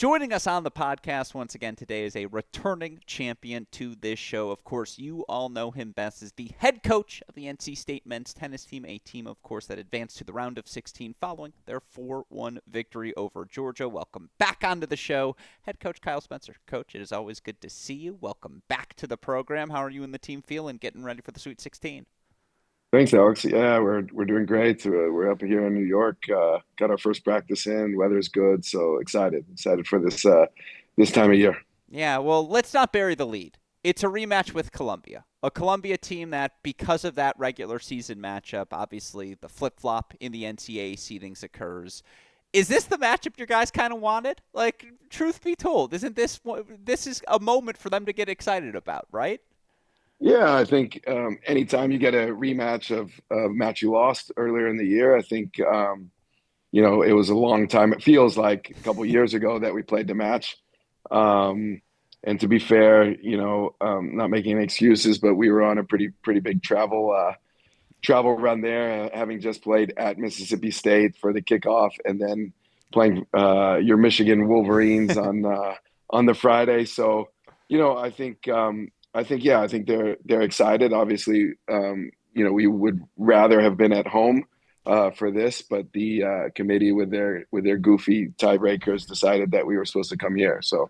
Joining us on the podcast once again today is a returning champion to this show. Of course, you all know him best as the head coach of the NC State men's tennis team, a team, of course, that advanced to the round of 16 following their 4-1 victory over Georgia. Welcome back onto the show, head coach Kyle Spencer. Coach, it is always good to see you. Welcome back to the program. How are you and the team feeling getting ready for the Sweet 16? Thanks, Alex. Yeah, we're doing great. We're up here in New York. Got our first practice in. Weather's good, so excited for this time of year. Yeah, well, let's not bury the lead. It's a rematch with Columbia, a Columbia team that, because of that regular season matchup, obviously the flip flop in the NCAA seedings occurs. Is this the matchup your guys kind of wanted? Like, truth be told, isn't this is a moment for them to get excited about, right? Yeah, I think anytime you get a rematch of a match you lost earlier in the year, I think it was a long time. It feels like a couple years ago that we played the match. Um, and to be fair, not making any excuses, but we were on a pretty big travel run there, having just played at Mississippi State for the kickoff, and then playing your Michigan Wolverines on the Friday. So, I think they're excited. Obviously, we would rather have been at home for this, but the committee with their goofy tiebreakers decided that we were supposed to come here. So.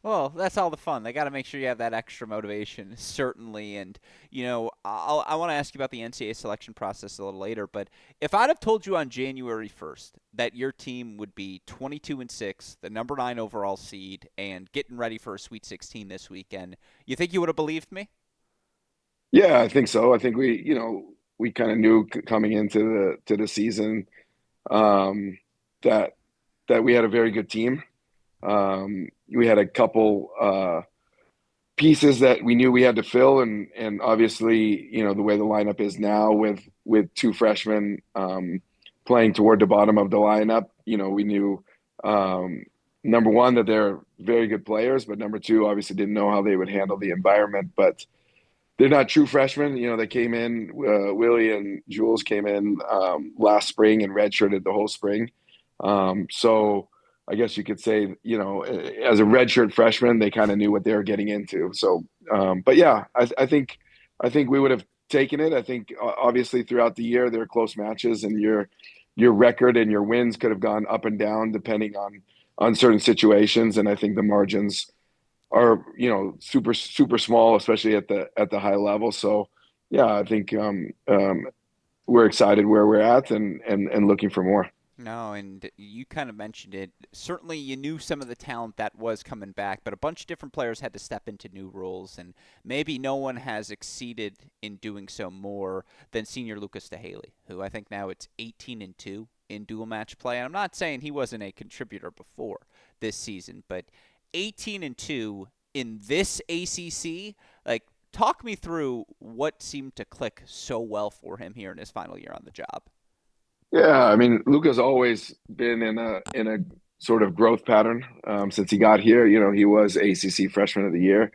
Well, that's all the fun. They got to make sure you have that extra motivation, certainly. And I want to ask you about the NCAA selection process a little later. But if I'd have told you on January 1st that your team would be 22-6, the number 9 overall seed, and getting ready for a Sweet 16 this weekend, you think you would have believed me? Yeah, I think so. I think we kind of knew coming into the season um, that we had a very good team. We had a couple pieces that we knew we had to fill, and obviously, the way the lineup is now with two freshmen playing toward the bottom of the lineup, we knew number one that they're very good players, but number two, obviously didn't know how they would handle the environment, but. They're not true freshmen. They came in, Willie and Jules came in last spring and redshirted the whole spring. So I guess you could say, as a redshirt freshman, they kind of knew what they were getting into. So, but yeah, I think we would have taken it. I think obviously throughout the year there are close matches, and your record and your wins could have gone up and down depending on certain situations. And I think the margins are super small, especially at the high level. So yeah, I think we're excited where we're at and looking for more. No, and you kind of mentioned it. Certainly, you knew some of the talent that was coming back, but a bunch of different players had to step into new roles, and maybe no one has exceeded in doing so more than senior Lucas DeHaley, who I think now it's 18-2 in dual match play. And I'm not saying he wasn't a contributor before this season, but 18-2 in this ACC, like, talk me through what seemed to click so well for him here in his final year on the job. Yeah, I mean, Luca's always been in a sort of growth pattern since he got here. He was ACC Freshman of the Year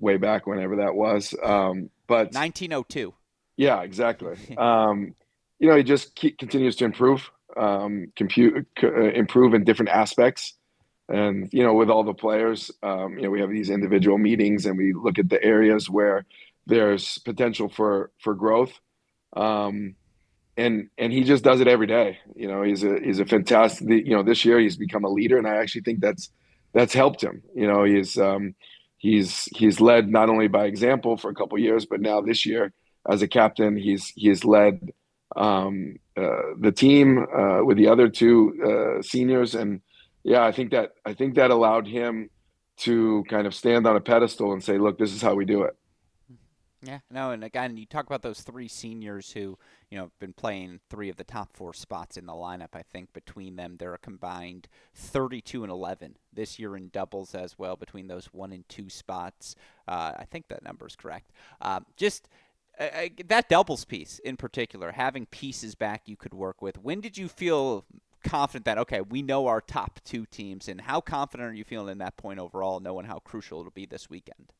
way back whenever that was. But 1902. yeah, exactly. He just continues to improve, improve in different aspects. And, with all the players, we have these individual meetings and we look at the areas where there's potential for growth. Um, and he just does it every day. He's a fantastic, this year he's become a leader. And I actually think that's helped him. He's led not only by example for a couple of years, but now this year as a captain, he's led the team with the other two seniors. And yeah, I think that allowed him to kind of stand on a pedestal and say, look, this is how we do it. Yeah, no, and again, you talk about those three seniors who, have been playing three of the top four spots in the lineup. I think between them, they're a combined 32-11 this year in doubles as well between those 1 and 2 spots. I think that number is correct. Just that doubles piece in particular, having pieces back you could work with. When did you feel confident that, okay, we know our top two teams, and how confident are you feeling in that point overall, knowing how crucial it'll be this weekend?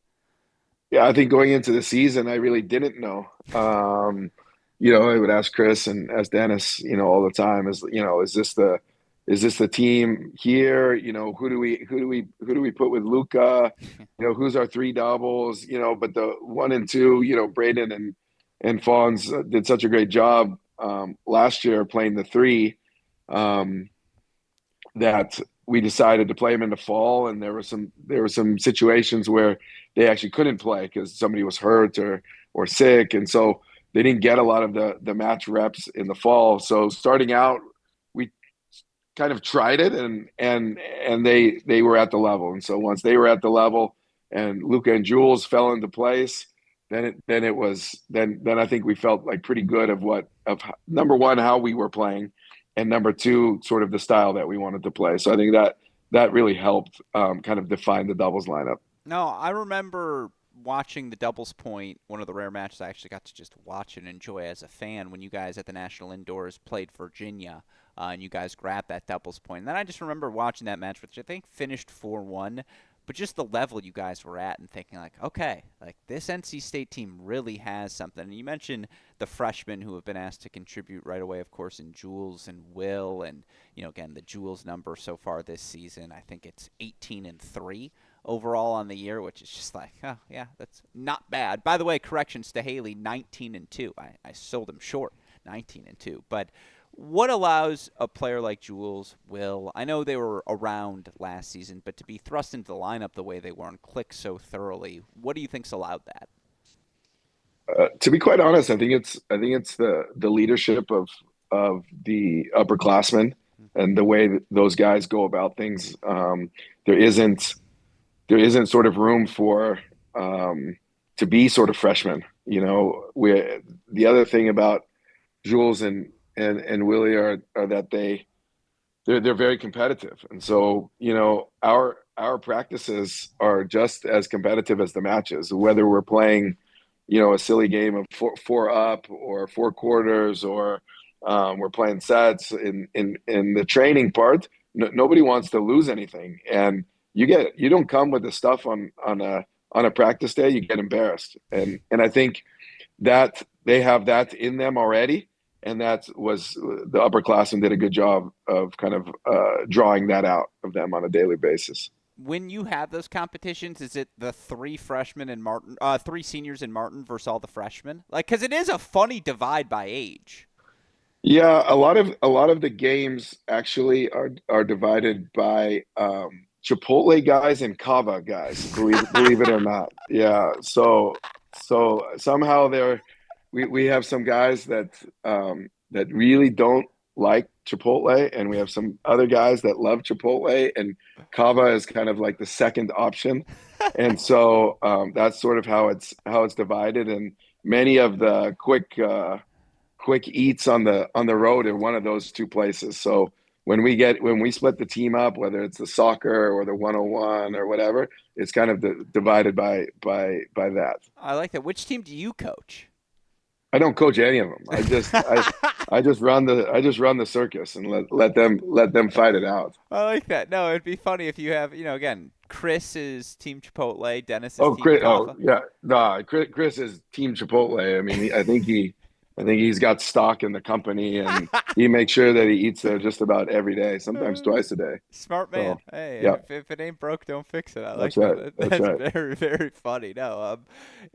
Yeah, I think going into the season, I really didn't know. I would ask Chris and ask Dennis, all the time, is this is this the team here? You know, who do we put with Luca? You know, who's our three doubles? You know, but the one and two, you know, Braden and Fawns did such a great job last year playing the three. Um, that we decided to play them in the fall, and there were some situations where they actually couldn't play because somebody was hurt or sick, and so they didn't get a lot of the match reps in the fall. So starting out, we kind of tried it, and they were at the level, and so once they were at the level, and Luca and Jules fell into place. Then I think we felt like pretty good of number one how we were playing, and number two, sort of the style that we wanted to play. So I think that really helped kind of define the doubles lineup. No, I remember watching the doubles point, one of the rare matches I actually got to just watch and enjoy as a fan when you guys at the National Indoors played Virginia, and you guys grabbed that doubles point. And then I just remember watching that match, which I think finished 4-1, but just the level you guys were at and thinking like, okay, like this NC State team really has something. And you mentioned the freshmen who have been asked to contribute right away, of course, in Jules and Will, and again the Jules number so far this season, I think it's 18-3 overall on the year, which is just like, oh yeah, that's not bad. By the way, corrections to Haley, 19-2. I sold him short, 19-2. But what allows a player like Jules, Will, I know they were around last season, but to be thrust into the lineup the way they were and click so thoroughly, what do you think's allowed that? To be quite honest, I think it's the leadership of the upperclassmen and the way that those guys go about things. There isn't there isn't sort of room for to be sort of freshmen. You know, we the other thing about Jules and Willie are that they're very competitive, and so our practices are just as competitive as the matches, whether we're playing a silly game of four up or four quarters, or we're playing sets in the training part. No, nobody wants to lose anything, and you don't come with the stuff on a practice day. You get embarrassed, and I think that they have that in them already, and that was the upperclassmen did a good job of kind of drawing that out of them on a daily basis. When you have those competitions, is it the three freshmen and Martin, three seniors in Martin versus all the freshmen? Like, because it is a funny divide by age. Yeah, a lot of the games actually are divided by Chipotle guys and Kava guys. Believe it or not. Yeah. So somehow we have some guys that really don't like Chipotle, and we have some other guys that love Chipotle, and Kava is kind of like the second option. And so that's sort of how it's divided, and many of the quick eats on the road in one of those two places. So when we split the team up, whether it's the soccer or the 101 or whatever, it's kind of divided by that. I like that. Which team do you coach? I don't coach any of them. I just run the circus and let them fight it out. I like that. No, it'd be funny if you have, again, Chris is Team Chipotle, Dennis is Oh, Team Chris. Oh, Kava. yeah. Nah, Chris is Team Chipotle. I mean, I think he's got stock in the company, and he makes sure that he eats there just about every day, sometimes twice a day. Smart man. So, Hey, yeah, if it ain't broke, don't fix it. I like that's right. that. That's That's right. very, very funny. No,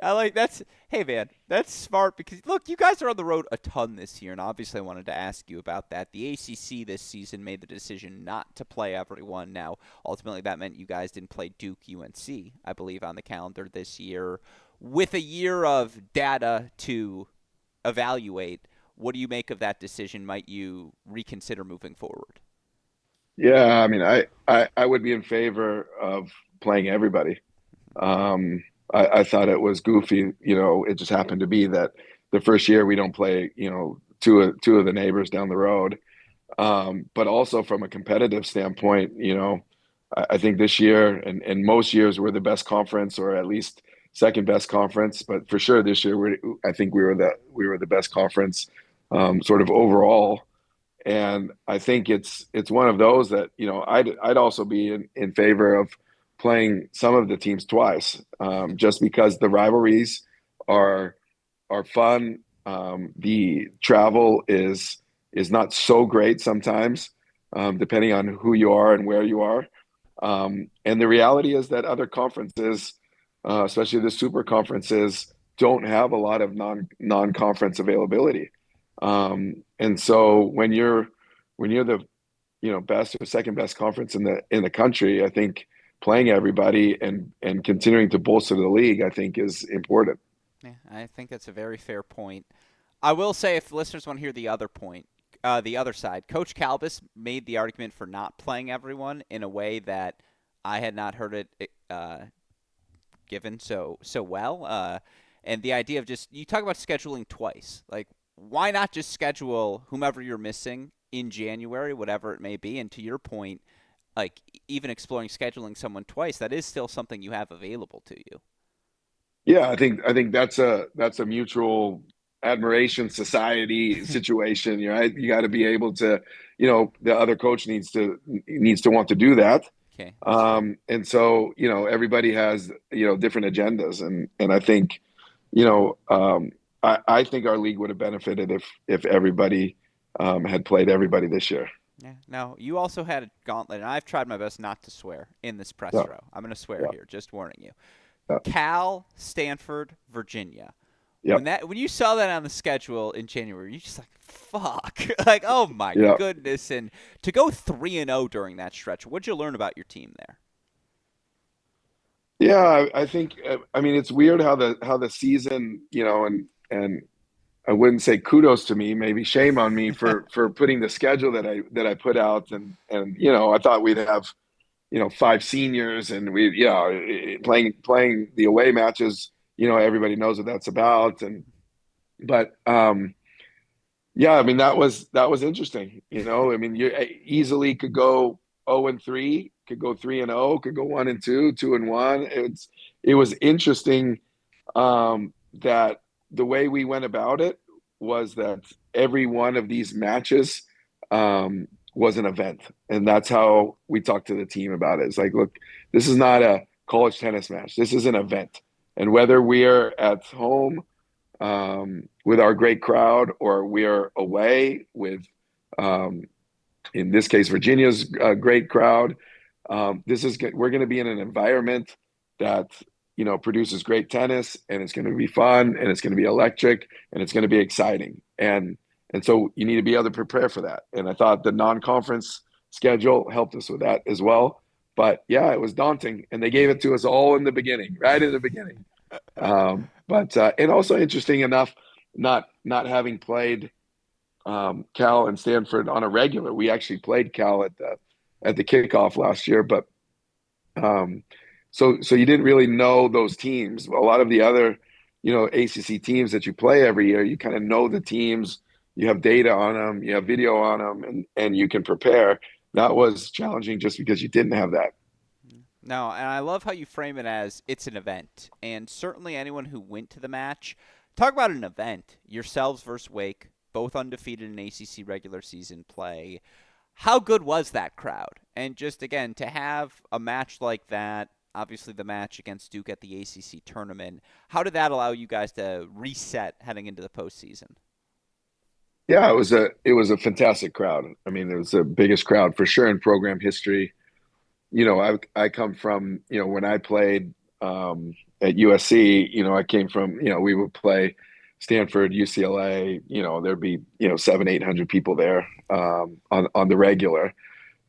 I like that's. Hey, man, that's smart because look, you guys are on the road a ton this year, and obviously I wanted to ask you about that. The ACC this season made the decision not to play everyone. Now, ultimately, that meant you guys didn't play Duke, UNC, I believe, on the calendar this year. With a year of data to evaluate, what do you make of that decision? Might you reconsider moving forward? Yeah, I mean, I would be in favor of playing everybody. I thought it was goofy. It just happened to be that the first year we don't play, two of the neighbors down the road. But also from a competitive standpoint, I think this year and most years we're the best conference, or at least second best conference. But for sure this year, I think we were the best conference, sort of overall. And I think it's one of those that I'd also be in favor of playing some of the teams twice, just because the rivalries are are fun. The travel is not so great sometimes, depending on who you are and where you are. And the reality is that other conferences, especially the super conferences, don't have a lot of non-conference availability. And so when you're the best or second best conference in the country, I think playing everybody and continuing to bolster the league, I think, is important. Yeah, I think that's a very fair point. I will say, if listeners want to hear the other point, the other side, Coach Calbus made the argument for not playing everyone in a way that I had not heard it given so well. And the idea of just you talk about scheduling twice, like why not just schedule whomever you're missing in January, whatever it may be. And to your point, like even exploring scheduling someone twice, that is still something you have available to you. Yeah, I think that's a mutual admiration society situation. Right? You got to be able to, the other coach needs to want to do that. Okay, that's fair. And so, everybody has, different agendas, and I think, you know, um, I think our league would have benefited if everybody had played everybody this year. Yeah. Now, you also had a gauntlet, and I've tried my best not to swear in this press Yeah, row. I'm going to swear yeah, here, just warning you. yeah, Cal, Stanford, Virginia. yeah, When you saw that on the schedule in January, you just like fuck, like oh my yeah. goodness, and to go 3-0 during that stretch, what'd you learn about your team there? Yeah, I think I mean it's weird how the season, and I wouldn't say kudos to me, maybe shame on me for putting the schedule that I put out, and I thought we'd have five seniors, and we playing the away matches, everybody knows what that's about, and but yeah, I mean that was interesting. I mean you easily could go 0-3, could go 3-0, could go 1-2, 2-1. It was interesting that the way we went about it was that every one of these matches was an event, and that's how we talked to the team about it. It's like, look, this is not a college tennis match. This is an event, and whether we are at home with our great crowd, or we are away with, um, in this case, Virginia's great crowd. We're going to be in an environment that produces great tennis, and it's going to be fun, and it's going to be electric, and it's going to be exciting, and so you need to be able to prepare for that. And I thought the non-conference schedule helped us with that as well. But yeah, it was daunting, and they gave it to us all in the beginning, right in the beginning. But and also interesting enough, not having played Cal and Stanford on a regular. We actually played Cal at the kickoff last year, but um, so you didn't really know those teams. A lot of the other ACC teams that you play every year, you kind of know the teams. You have data on them, you have video on them, and you can prepare. That was challenging just because you didn't have that. No, and I love how you frame it as it's an event. And certainly anyone who went to the match, talk about an event. Yourselves versus Wake, both undefeated in ACC regular season play. How good was that crowd? And just again, to have a match like that, obviously the match against Duke at the ACC tournament, how did that allow you guys to reset heading into the postseason? Yeah, it was a fantastic crowd. I mean, it was the biggest crowd for sure in program history. I come from, when I played at USC, I came from, we would play Stanford, UCLA, there'd be, 700, 800 people there on the regular.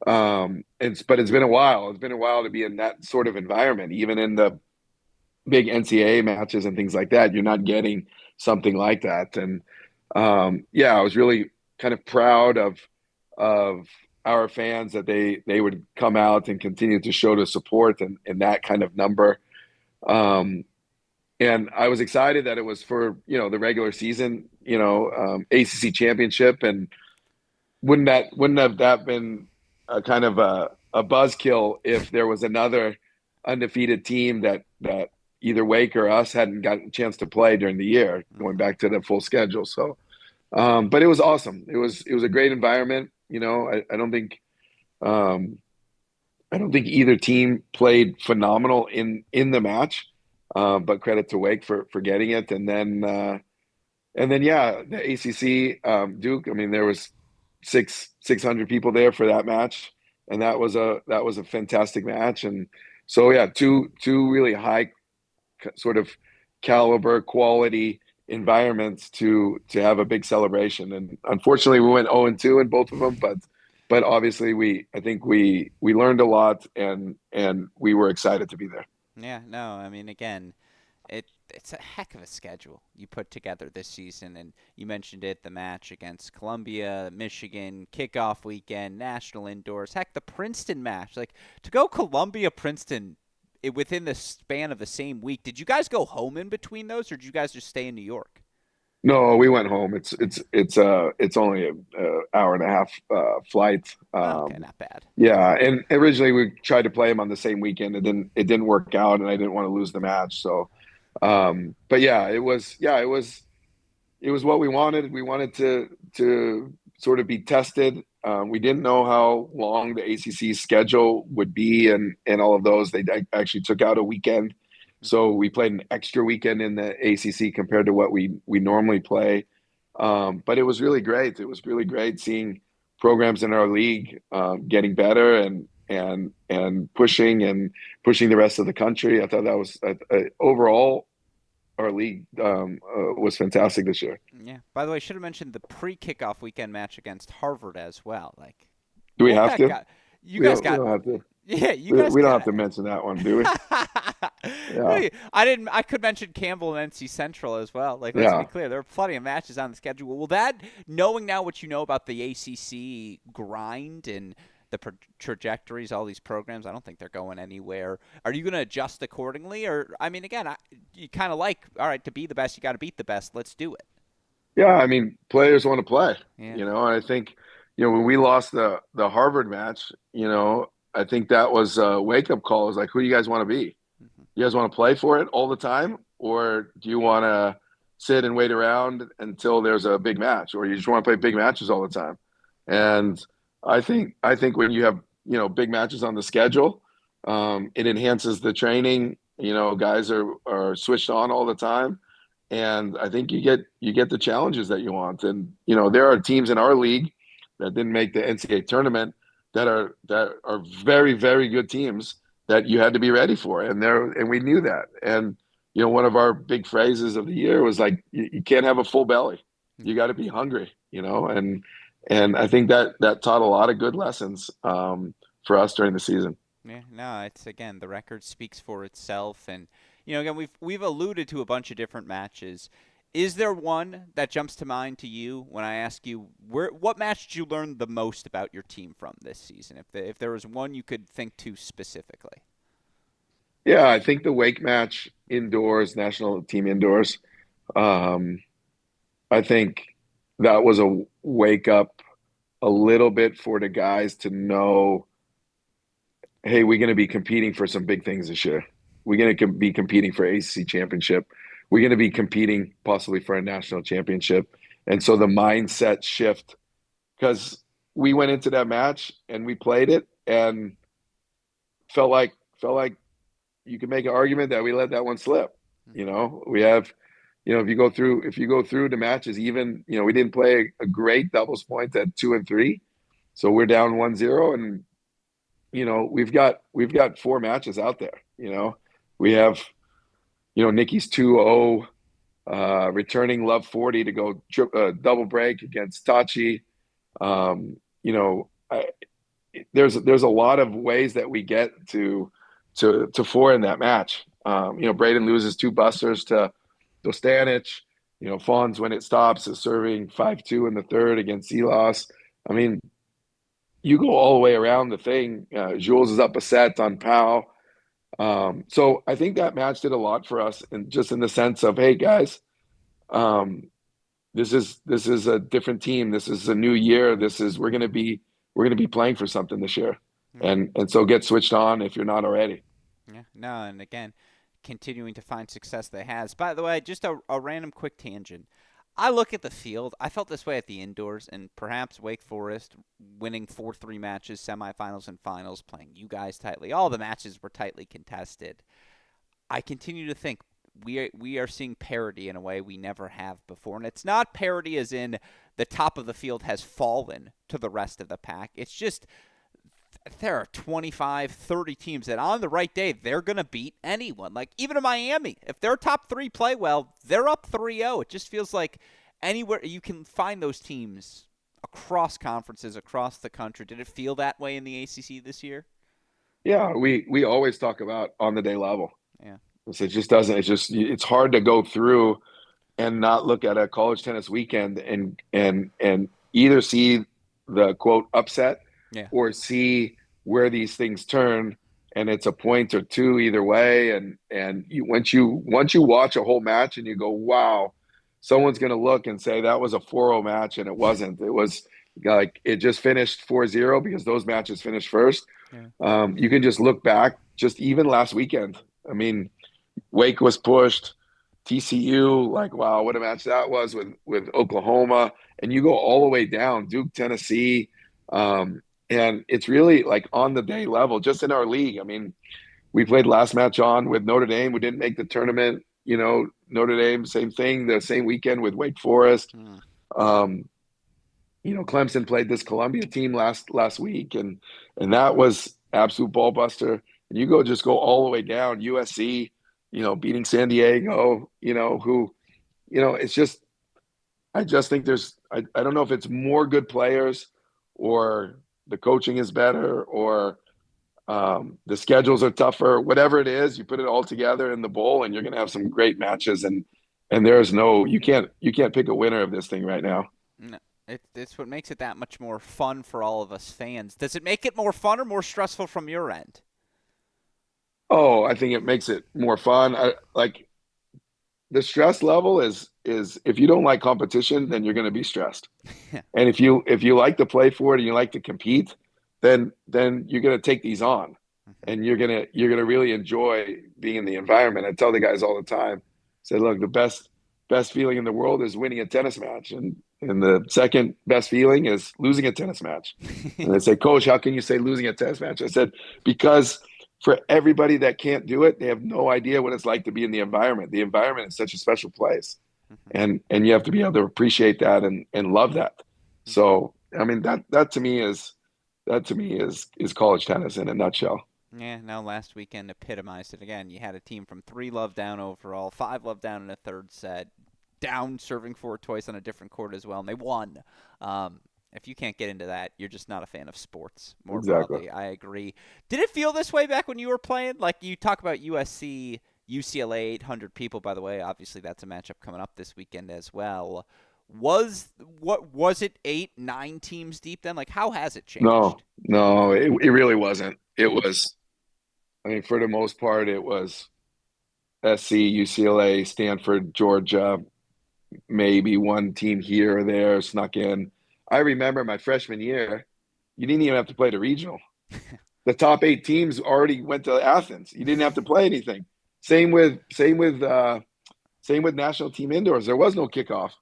But it's been a while. It's been a while to be in that sort of environment, even in the big NCAA matches and things like that. You're not getting something like that. And yeah, I was really kind of proud of our fans that they would come out and continue to show the support and that kind of number. Um, and I was excited that it was for the regular season, ACC championship, and wouldn't have that been a kind of a buzzkill if there was another undefeated team that either Wake or us hadn't gotten a chance to play during the year, going Mm-hmm. back to the full schedule. So, but it was awesome. It was a great environment. Um, I don't think either team played phenomenal in the match, but credit to Wake for getting it. And then yeah, the ACC Duke. I mean, there was 600 people there for that match, and that was a fantastic match. And so yeah, two really high sort of caliber quality environments to have a big celebration. And unfortunately, we went 0-2 in both of them, but obviously I think we learned a lot, and we were excited to be there. Yeah, no, I mean, again, it's a heck of a schedule you put together this season, and you mentioned it, the match against Columbia, Michigan, kickoff weekend, national indoors, heck, the Princeton match. Like, to go Columbia, Princeton within the span of the same week, did you guys go home in between those, or did you guys just stay in New York? No, we went home. It's only a hour and a half flight. Oh, okay, not bad. Yeah, and originally we tried to play them on the same weekend. It didn't work out, and I didn't want to lose the match. So, but it was what we wanted. We wanted to sort of be tested. We didn't know how long the ACC schedule would be, and all of those. They actually took out a weekend, so we played an extra weekend in the ACC compared to what we normally play. But it was really great. It was really great seeing programs in our league getting better and pushing the rest of the country. I thought that was overall our league was fantastic this year. Yeah. By the way, I should have mentioned the pre-kickoff weekend match against Harvard as well. Like, Do we both have that to? got you We guys don't. We got don't have to. yeah, you We, guys we don't have got to mention that one, do we? Yeah. Really, I didn't. I could mention Campbell and NC Central as well. Like, let's be Yeah. clear, there are plenty of matches on the schedule. Will that, knowing now what you know about the ACC grind and the trajectories, all these programs, I don't think they're going anywhere. Are you going to adjust accordingly, or I mean, again, you kind of like, all right, to be the best, you got to beat the best. Let's do it. Yeah. I mean, players want to play. Yeah. And I think when we lost the Harvard match, I think that was a wake up call. It was like, who do you guys want to be? Hmm. You guys want to play for it all the time, or do you want to sit and wait around until there's a big match, or you just want to play big matches all the time? And I think when you have big matches on the schedule, it enhances the training. Guys are switched on all the time, and I think you get the challenges that you want. And there are teams in our league that didn't make the NCAA tournament that are very very good teams that you had to be ready for, and we knew that. And one of our big phrases of the year was like, you can't have a full belly, you got to be hungry, and I think that taught a lot of good lessons for us during the season. Yeah, no, it's again the record speaks for itself, and again we've alluded to a bunch of different matches. Is there one that jumps to mind to you when I ask you what match did you learn the most about your team from this season? If there was one you could think to specifically. Yeah, I think the Wake match indoors, national team indoors. Um, I think that was a wake up a little bit for the guys to know, hey, we're going to be competing for some big things this year. We're going to be competing for ACC championship. We're going to be competing possibly for a national championship. And so the mindset shift, because we went into that match and we played it and felt like you could make an argument that we let that one slip. We have, if you go through the matches, even, we didn't play a great doubles point at 2 and 3. So we're down 1-0, and we've got 4 matches out there. We have Nikki's 2-0, returning Love 40 to go double break against Tachi. Um, you know, I, there's a lot of ways that we get to 4 in that match. Braden loses 2 busters to Dostanic. Fawns, when it stops, is serving 5-2 in the third against Elos. I mean, you go all the way around the thing. Jules is up a set on Pau. So I think that match did a lot for us, and just in the sense of, hey guys, um, this is a different team. This is a new year. We're gonna be playing for something this year, Yeah. and so get switched on if you're not already. Yeah, no, and again, continuing to find success that has. By the way, just a random quick tangent. I look at the field. I felt this way at the indoors, and perhaps Wake Forest winning 4-3 matches, semifinals and finals, playing you guys tightly. All the matches were tightly contested. I continue to think we are seeing parity in a way we never have before, and it's not parity as in the top of the field has fallen to the rest of the pack. It's just there are 25, 30 teams that on the right day, they're going to beat anyone. Like even in Miami, if their top three play well, they're up 3-0. It just feels like anywhere you can find those teams across conferences, across the country. Did it feel that way in the ACC this year? Yeah, we always talk about on the day level. Yeah. So it just doesn't. It's hard to go through and not look at a college tennis weekend and either see the quote upset Yeah. or see where these things turn, and it's a point or two either way. And once you watch a whole match and you go, wow, someone's going to look and say that was a 4-0 match, and it wasn't. It was like it just finished 4-0 because those matches finished first. Yeah. You can just look back, just even last weekend. I mean, Wake was pushed. TCU, like wow, what a match that was with Oklahoma, and you go all the way down, Duke, Tennessee, and it's really like on the day level, just in our league. I mean, we played last match on with Notre Dame, we didn't make the tournament. Notre Dame, same thing, the same weekend with Wake Forest. Hmm. Um, Clemson played this Columbia team last week, and that was absolute ball buster. And you go all the way down, USC, beating San Diego, it's just I just think I don't know if it's more good players or the coaching is better or the schedules are tougher, whatever it is, you put it all together in the bowl and you're going to have some great matches and there's no you can't pick a winner of this thing right now. No, it's what makes it that much more fun for all of us fans. Does it make it more fun or more stressful from your end? Oh, I think it makes it more fun. Like the stress level is if you don't like competition, then you're going to be stressed. And if you like to play for it and you like to compete, then you're going to take these on, Mhm. and you're gonna really enjoy being in the environment. I tell the guys all the time, say, look, the best feeling in the world is winning a tennis match, and the second best feeling is losing a tennis match. And they say, Coach, how can you say losing a tennis match? I said, because for everybody that can't do it, they have no idea what it's like to be in the environment. The environment is such a special place, Mhm. and you have to be able to appreciate that and love that. Mhm. So I mean that to me is college tennis in a nutshell. Yeah, no, last weekend epitomized it again. You had a team from 3-love down overall, 5-love down in a third set, down serving four twice on a different court as well, and they won. Um, if you can't get into that, you're just not a fan of sports more Exactly. broadly. I agree. Did it feel this way back when you were playing? Like you talk about USC, UCLA, 800 people. By the way, obviously that's a matchup coming up this weekend as well. Was it 8, 9 teams deep then? Like how has it No, changed? no, it really wasn't. It was, I mean, for the most part, it was SC, UCLA, Stanford, Georgia, maybe one team here or there snuck in. I remember my freshman year, you didn't even have to play the regional. The top 8 teams already went to Athens. You didn't have to play anything. Same with national team indoors. There was no kickoff.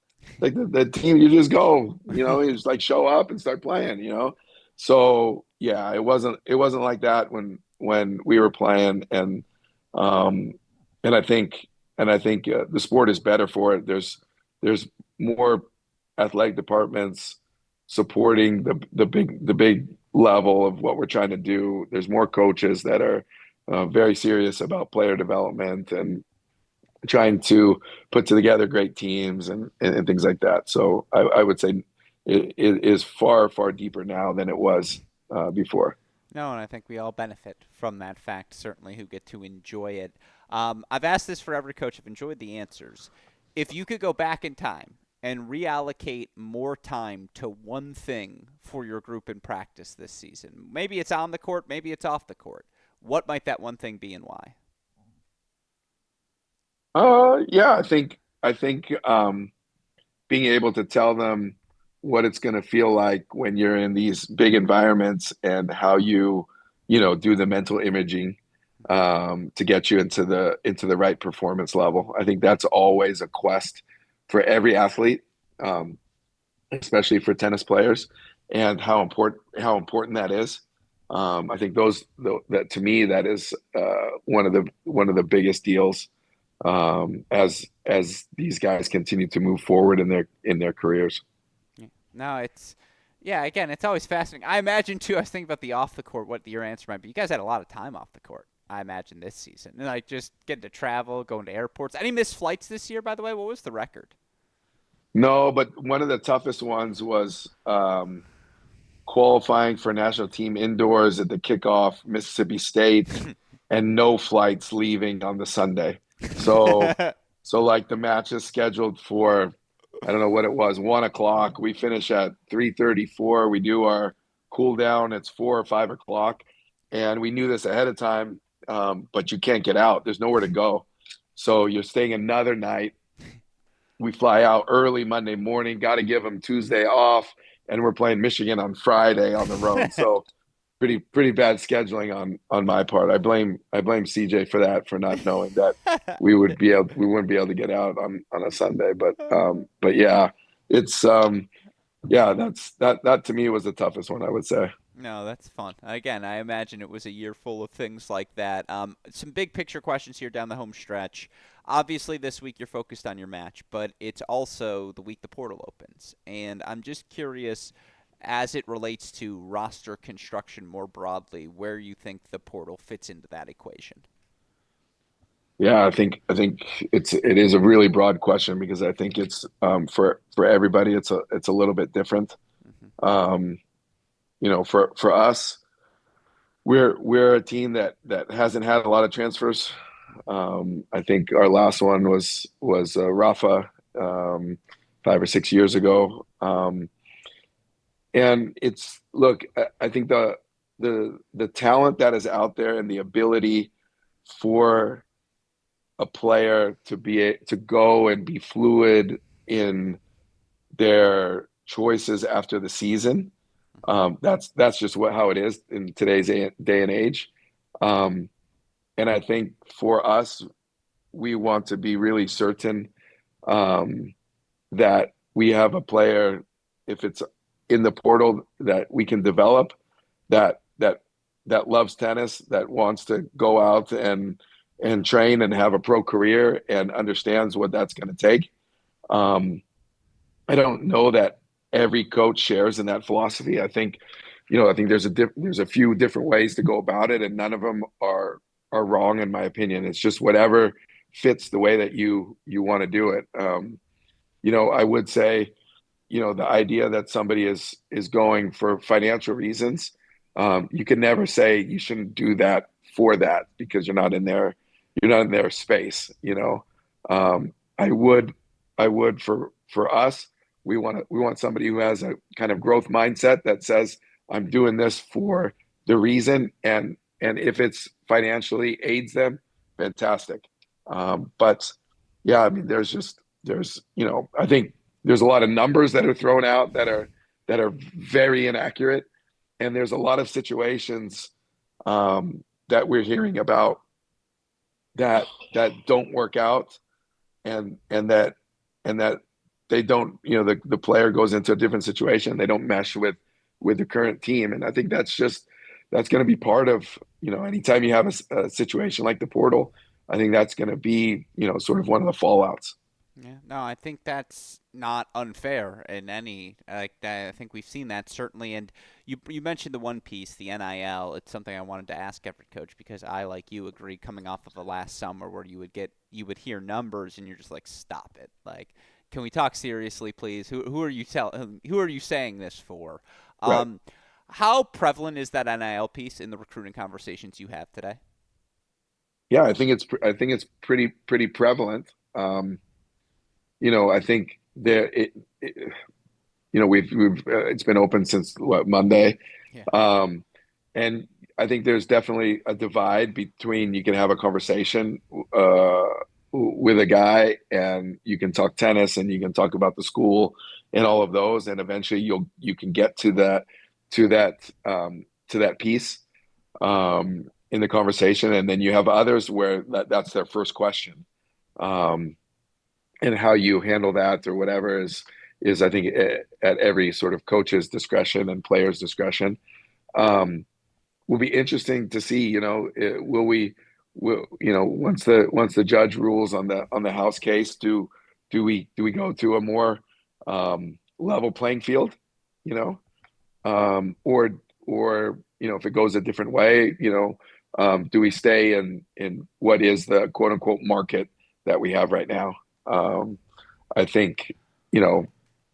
Like the team, you just go, you just like show up and start playing. So yeah, it wasn't like that when we were playing, um, and I think the sport is better for it. There's more athletic departments supporting the big level of what we're trying to do. There's more coaches that are very serious about player development and trying to put together great teams and things like that. So I would say it is far, far deeper now than it was before. No, and I think we all benefit from that fact, certainly, who get to enjoy it. I've asked this for every coach. I've enjoyed the answers. If you could go back in time and reallocate more time to one thing for your group in practice this season, maybe it's on the court, maybe it's off the court, what might that one thing be and why? Yeah, I think being able to tell them what it's going to feel like when you're in these big environments and how you do the mental imaging to get you into the right performance level. I think that's always a quest for every athlete, um, especially for tennis players, and how important that is. I think that to me that is one of the biggest deals as these guys continue to move forward in their careers. Yeah. No, it's yeah. Again, it's always fascinating. I imagine too. I was thinking about the off the court. What your answer might be. You guys had a lot of time off the court. I imagine this season, and like just getting to travel, going to airports. Any missed flights this year, by the way? What was the record? No, but one of the toughest ones was qualifying for national team indoors at the kickoff, Mississippi State, and no flights leaving on the Sunday. So, so like the match is scheduled for, I don't know what it was, 1 o'clock. We finish at 3:34. We do our cool down. It's 4 or 5 o'clock, and we knew this ahead of time. But you can't get out. There's nowhere to go. So you're staying another night. We fly out early Monday morning. Got to give them Tuesday off, and we're playing Michigan on Friday on the road. So pretty bad scheduling on my part. I blame CJ for that, for not knowing that we wouldn't be able to get out on a Sunday. But yeah, it's yeah, that to me was the toughest one, I would say. No, that's fun. Again, I imagine it was a year full of things like that. Some big picture questions here down the home stretch. Obviously, this week you're focused on your match, but it's also the week the portal opens. And I'm just curious, as it relates to roster construction more broadly, where you think the portal fits into that equation. Yeah, I think it is a really broad question because I think it's for everybody it's a little bit different. Hmm. Um, for us, we're a team that hasn't had a lot of transfers. I think our last one was Rafa 5 or 6 years ago. And it's look, I think the talent that is out there and the ability for a player to go and be fluid in their choices after the season. That's just how it is in today's day and age. Um, and I think for us, we want to be really certain um, that we have a player, if it's in the portal, that we can develop, that that that loves tennis, that wants to go out and train and have a pro career and understands what that's going to take. Um, I don't know that every coach shares in that philosophy. I think there's a few different ways to go about it, and none of them are wrong in my opinion. It's just whatever fits the way that you want to do it. I would say, the idea that somebody is going for financial reasons, you can never say you shouldn't do that for that because you're not in their space. I would for us, we want somebody who has a kind of growth mindset that says, I'm doing this for the reason, and if it's financially aids them, fantastic. But yeah, I mean, I think there's a lot of numbers that are thrown out that are very inaccurate, and there's a lot of situations that we're hearing about that don't work out, and and that they don't, the player goes into a different situation, they don't mesh with the current team, and I think that's going to be part of, anytime you have a situation like the portal, I think that's going to be, sort of one of the fallouts. Yeah, no, I think that's not unfair in any like that. I think we've seen that certainly. And you mentioned the one piece, the NIL. It's something I wanted to ask every coach because I, like you, agree. Coming off of the last summer where you would hear numbers and you're just like, stop it. Like, can we talk seriously, please? Who are you saying this for? Right. Um, how prevalent is that NIL piece in the recruiting conversations you have today? Yeah, I think it's pretty prevalent. I think we've it's been open since what, Monday. Yeah. Um, and I think there's definitely a divide between, you can have a conversation uh, with a guy and you can talk tennis and you can talk about the school and all of those, and eventually you can get to that to that piece in the conversation, and then you have others where that's their first question. Um, and how you handle that or whatever is I think at every sort of coach's discretion and player's discretion. Um, will be interesting to see. Will once the judge rules on the House case, do we go to a more level playing field, you know, or if it goes a different way, do we stay in what is the quote unquote market that we have right now? I think, you know,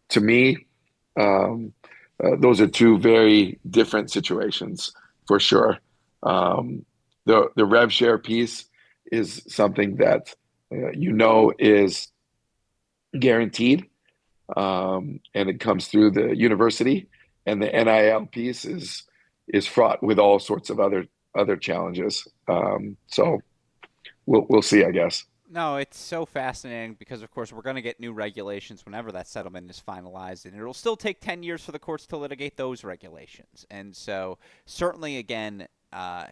to me, um, those are two very different situations for sure. The rev share piece is something that is guaranteed, and it comes through the university, and the NIL piece is fraught with all sorts of other challenges. So we'll see, I guess. No, it's so fascinating because, of course, we're going to get new regulations whenever that settlement is finalized, and it'll still take 10 years for the courts to litigate those regulations. And so, certainly, again,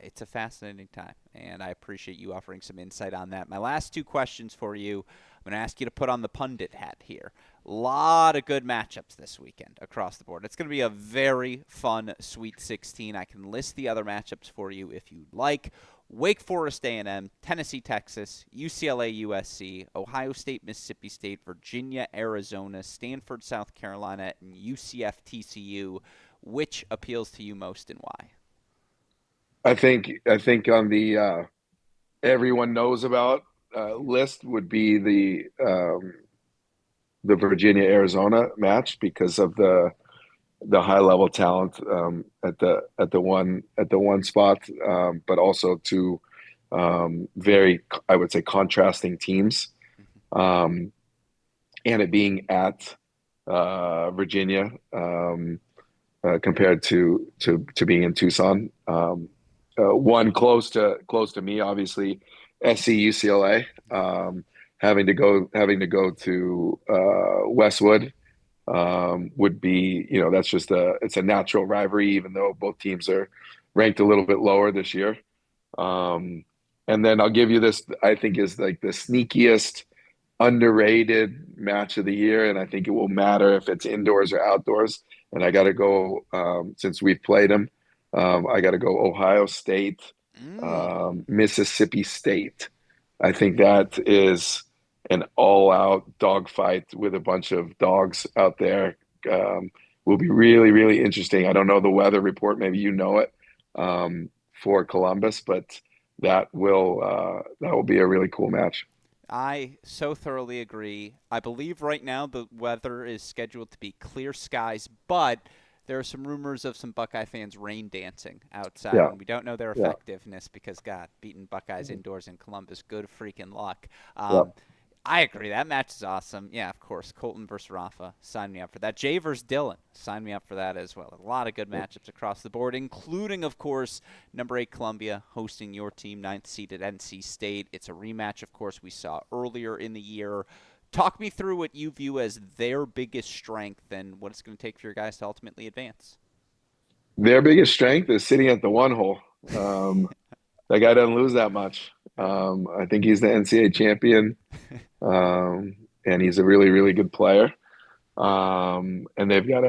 it's a fascinating time, and I appreciate you offering some insight on that. My last two questions for you, I'm going to ask you to put on the pundit hat here. A lot of good matchups this weekend across the board. It's going to be a very fun Sweet 16. I can list the other matchups for you if you'd like. Wake Forest A&M, Tennessee, Texas, UCLA, USC, Ohio State, Mississippi State, Virginia, Arizona, Stanford, South Carolina, and UCF, TCU. Which appeals to you most and why? I think on the everyone knows about list would be the Virginia Arizona match because of the high level talent at the one spot, but also to very, I would say, contrasting teams, um, and it being at Virginia, compared to being in Tucson. One close to me, obviously, SC UCLA. Having to go to Westwood would be, that's just it's a natural rivalry, even though both teams are ranked a little bit lower this year. Um, and then I'll give you this, I think is like the sneakiest, underrated match of the year, and I think it will matter if it's indoors or outdoors. And I got to go, since we've played them, I got to go Ohio State, Mm. Mississippi State. I think that is an all-out dogfight with a bunch of dogs out there. Um, will be really, really interesting. I don't know the weather report. Maybe you know it, for Columbus, but that will be a really cool match. I so thoroughly agree. I believe right now the weather is scheduled to be clear skies, but there are some rumors of some Buckeye fans rain dancing outside, Yeah, and we don't know their yeah, effectiveness because, God, beating Buckeyes indoors in Columbus, good freaking luck. yeah. I agree. That match is awesome. Yeah, of course. Colton versus Rafa. Sign me up for that. Jay versus Dylan. Sign me up for that as well. A lot of good matchups across the board, including, of course, number 8 Columbia hosting your team, ninth seeded NC State. It's a rematch, of course, we saw earlier in the year. Talk me through what you view as their biggest strength and what it's going to take for your guys to ultimately advance. Their biggest strength is sitting at the one hole. Um, that guy doesn't lose that much. I think he's the NCAA champion, and he's a really, really good player. And they've got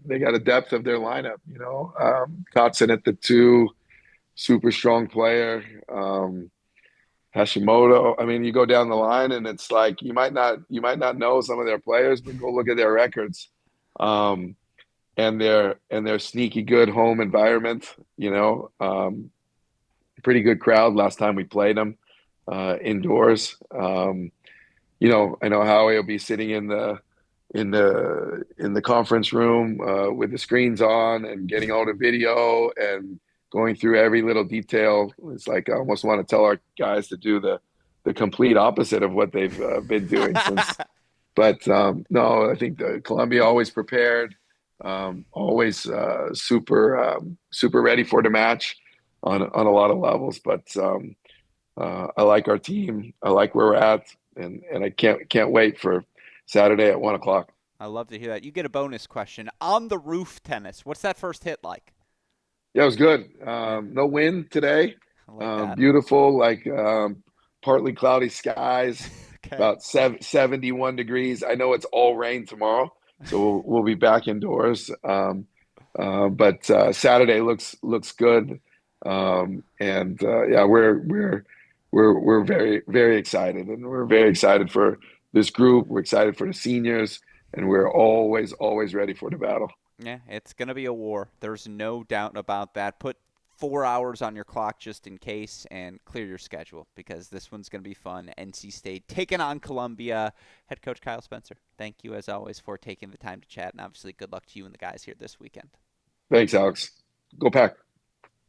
they got a depth of their lineup. Kotson at the two, super strong player. Hashimoto. I mean, you go down the line, and it's like you might not know some of their players, but go look at their records, um, and their sneaky good home environment. Pretty good crowd last time we played them indoors. I know Howie will be sitting in the conference room with the screens on and getting all the video and going through every little detail. It's like I almost want to tell our guys to do the complete opposite of what they've been doing since. But no, I think the Columbia always prepared, always super ready for the match on a lot of levels. But I like our team. I like where we're at, and I can't wait for Saturday at 1 o'clock. I love to hear that. You get a bonus question. On the roof tennis, what's that first hit like? Yeah, it was good. Yeah, No wind today. I like that. Beautiful, like partly cloudy skies, Okay. about 71 degrees. I know it's all rain tomorrow, so we'll be back indoors. But Saturday looks good. And yeah, we're very very excited, and we're very excited for this group. We're excited for the seniors, and we're always ready for the battle. Yeah, it's going to be a war. There's no doubt about that. Put 4 hours on your clock just in case and clear your schedule because this one's going to be fun. NC State taking on Columbia. Head coach Kyle Spencer, thank you as always for taking the time to chat. And obviously, good luck to you and the guys here this weekend. Thanks, Alex. Go Pack.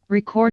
Record.